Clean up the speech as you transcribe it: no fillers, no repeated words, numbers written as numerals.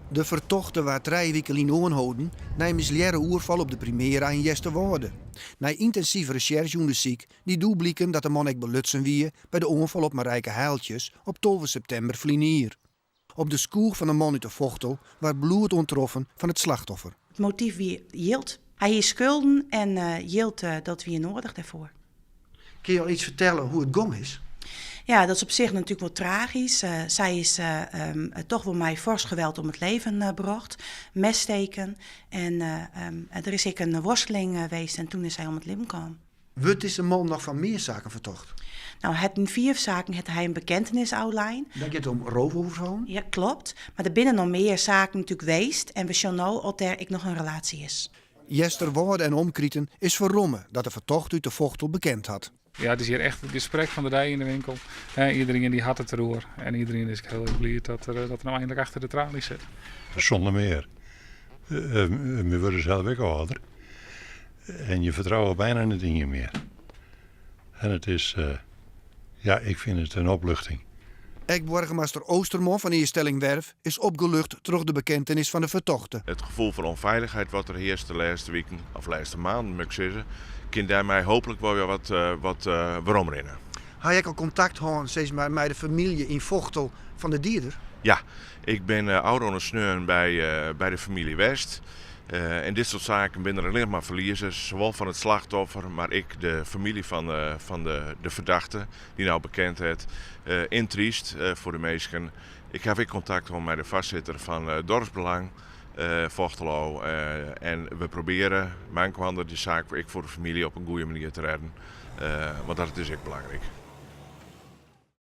De vertochten waar 3 weken in aanhouden, na een misleerde oerval op de Primera in Jesterwoude. Na intensieve recherche onderzoek die doelblikken dat de man ek belutsen wie bij de aanval op Marijke Heiltjes op 12 september hier. Op de skoeg van de man uit de Vochtel waar bloed ontroffen van het slachtoffer. Het motief wie hield. Hij heeft schulden en hield dat wie nodig daarvoor. Kun je al iets vertellen hoe het gong is? Ja, dat is op zich natuurlijk wel tragisch. Zij is toch wel mij fors geweld om het leven gebracht. Messteken. En er is ik een worsteling geweest en toen is hij om het leven gekomen. Wordt deze man nog van meer zaken vertocht? Nou, het in 4 zaken heeft hij een bekentenis outline. Dan gaat het om roofovervallen? Ja, klopt. Maar er binnen nog meer zaken natuurlijk geweest. En we zien nu dat er nog een relatie is. Jesterwoude en Omkrieten is verrommen dat de vertocht uit de Vochtel bekend had. Ja, het is hier echt het gesprek van de dag in de winkel. Iedereen die had het erover. En iedereen is heel blij dat er nou eindelijk achter de tralies zit. Zonder meer. We worden zelf ook ouder. En je vertrouwt bijna niet in je meer. En het is, ik vind het een opluchting. Ex-burgemeester Oosterman van Eerstelling Werf is opgelucht door de bekentenis van de vertochten. Het gevoel van onveiligheid wat er heerst de laatste weken, of laatste maanden moet ik zeggen, kan daarmee hopelijk wel weer wat waarom rennen. Had je al contact gehad steeds met de familie in Vochtel van de dierder? Ja, ik ben ouderondersteun bij de familie West. En dit soort zaken ben er alleen maar verliezers, zowel van het slachtoffer, maar ik de familie van de verdachte, die nou bekend heeft, intriest voor de meesten. Ik heb ook contact met de vastzitter van Dorpsbelang, Vochtelo, en we proberen, mijn kwam die zaak voor de familie op een goede manier te redden, want dat is ook belangrijk.